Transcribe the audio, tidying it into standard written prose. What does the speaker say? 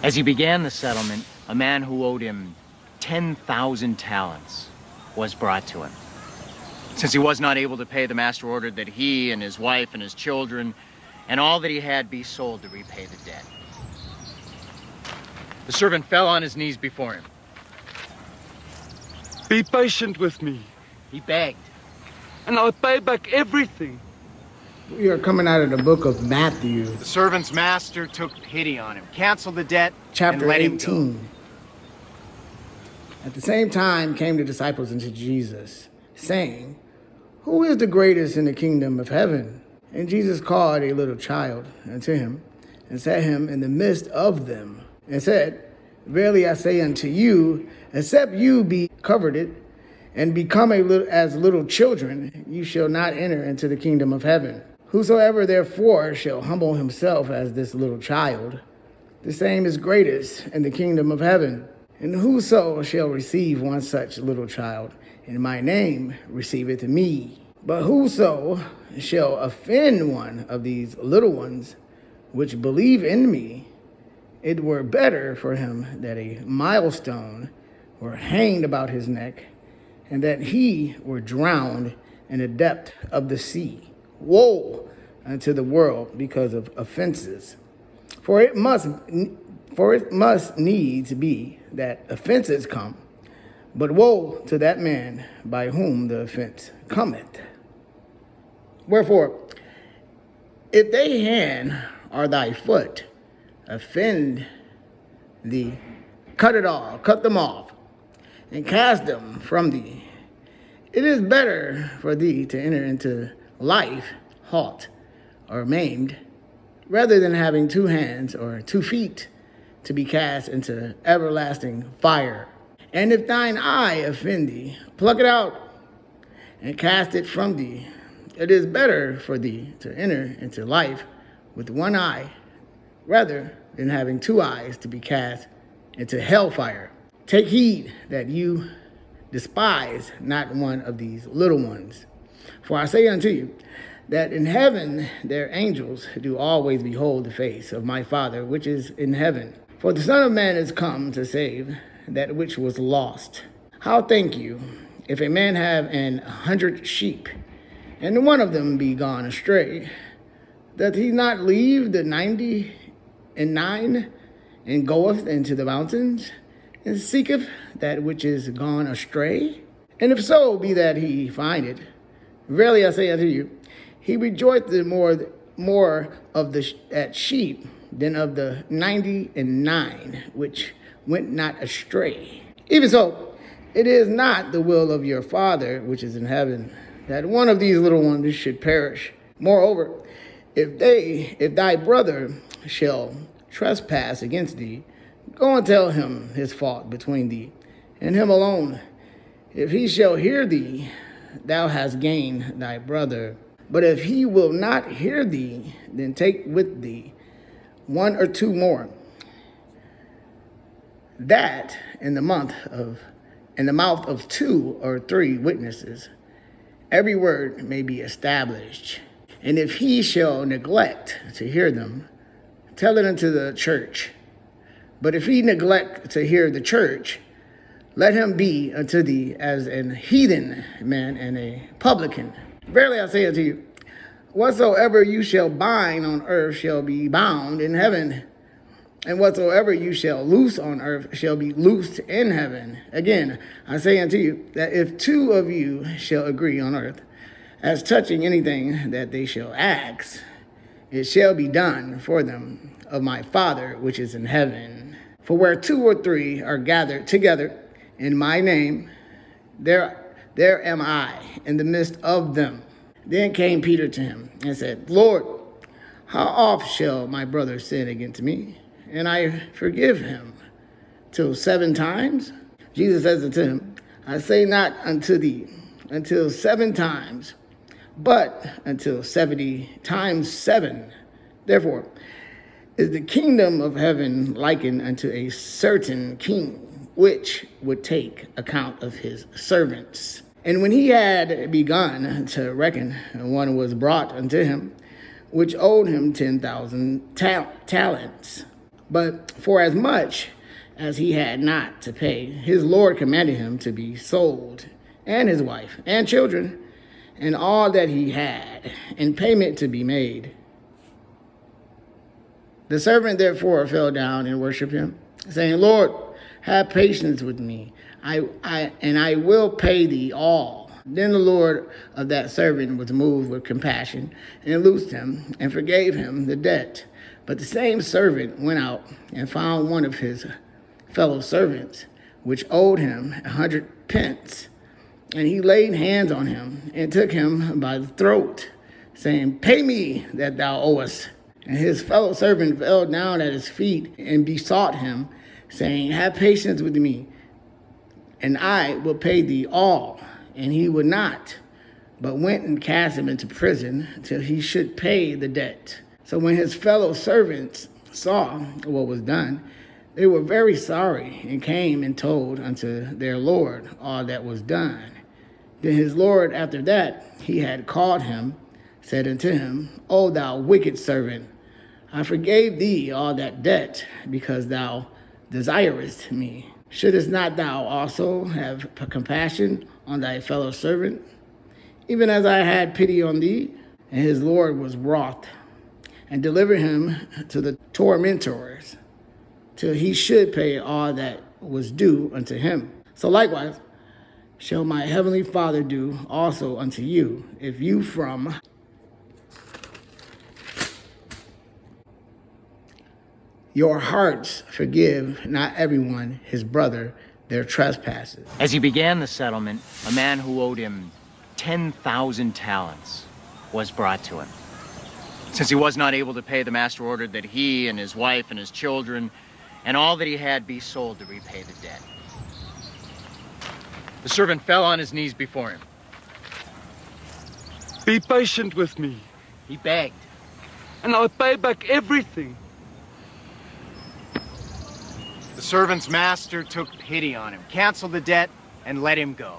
As he began the settlement, a man who owed him 10,000 talents was brought to him. Since he was not able to pay, the master ordered that he and his wife and his children and all that he had be sold to repay the debt. The servant fell on his knees before him. Be patient with me, He begged. and I'll pay back everything. We are coming out of the book of Matthew, The servant's master took pity on him, canceled the debt, chapter and let him 18. go. At the same time came the disciples unto Jesus, saying, Who is the greatest in the kingdom of heaven? And Jesus called a little child unto him, and set him in the midst of them, and said, Verily I say unto you, except you be coveted, and become as little children, you shall not enter into the kingdom of heaven. Whosoever therefore shall humble himself as this little child, the same is greatest in the kingdom of heaven. And whoso shall receive one such little child in my name receiveth me. But whoso shall offend one of these little ones which believe in me, it were better for him that a millstone were hanged about his neck, and that he were drowned in the depth of the sea. Woe unto the world because of offenses. For it must needs be that offenses come, but woe to that man by whom the offense cometh. Wherefore, if thy hand or thy foot offend thee, cut them off, and cast them from thee. It is better for thee to enter into life halt or maimed, rather than having 2 hands or 2 feet to be cast into everlasting fire. And if thine eye offend thee, pluck it out and cast it from thee. It is better for thee to enter into life with 1 eye, rather than having 2 eyes to be cast into hellfire. Take heed that you despise not one of these little ones. For I say unto you, that in heaven their angels do always behold the face of my Father which is in heaven. For the Son of Man is come to save that which was lost. How think you, if a man have 100 sheep, and one of them be gone astray, doth he not leave the 99 and goeth into the mountains, and seeketh that which is gone astray? And if so be that he find it, verily I say unto you, he rejoiceth more of that sheep than of the 99 which went not astray. Even so, it is not the will of your Father which is in heaven that one of these little ones should perish. Moreover, if thy brother shall trespass against thee, go and tell him his fault between thee and him alone. If he shall hear thee, thou hast gained thy brother. But if he will not hear thee, then take with thee 1 or 2 more, that in the mouth of 2 or 3 witnesses every word may be established. And if he shall neglect to hear them, tell it unto the church. But if he neglect to hear the church, let him be unto thee as an heathen man and a publican. Verily I say unto you, whatsoever you shall bind on earth shall be bound in heaven, and whatsoever you shall loose on earth shall be loosed in heaven. Again, I say unto you, that if 2 of you shall agree on earth, as touching anything that they shall ask, it shall be done for them of my Father which is in heaven. For where 2 or 3 are gathered together in my name, there am I in the midst of them. Then came Peter to him and said, Lord, how oft shall my brother sin against me, and I forgive him? Till 7 times? Jesus says unto him, I say not unto thee, until 7 times, but until 70 times 7. Therefore is the kingdom of heaven likened unto a certain king, which would take account of his servants. And when he had begun to reckon, one was brought unto him, which owed him 10,000 talents. But for as much as he had not to pay, his Lord commanded him to be sold, and his wife, and children, and all that he had, and payment to be made. The servant therefore fell down and worshipped him, saying, Lord, have patience with me, and I will pay thee all. Then the Lord of that servant was moved with compassion, and loosed him, and forgave him the debt. But the same servant went out and found one of his fellow servants, which owed him 100 pence. And he laid hands on him, and took him by the throat, saying, Pay me that thou owest. And his fellow servant fell down at his feet, and besought him, saying, Have patience with me, and I will pay thee all. And he would not, but went and cast him into prison till he should pay the debt. So when his fellow servants saw what was done, they were very sorry, and came and told unto their Lord all that was done. Then his Lord, after that he had called him, said unto him, O thou wicked servant, I forgave thee all that debt, because thou desirest me. Shouldest not thou also have compassion on thy fellow servant, even as I had pity on thee? And his Lord was wroth, and delivered him to the tormentors, till he should pay all that was due unto him. So likewise shall my heavenly Father do also unto you, if you from your hearts forgive not everyone his brother their trespasses. As he began the settlement, a man who owed him 10,000 talents was brought to him. Since he was not able to pay, the master ordered that he and his wife and his children and all that he had be sold to repay the debt. The servant fell on his knees before him. Be patient with me, He begged. and I'll pay back everything. The servant's master took pity on him, canceled the debt, and let him go.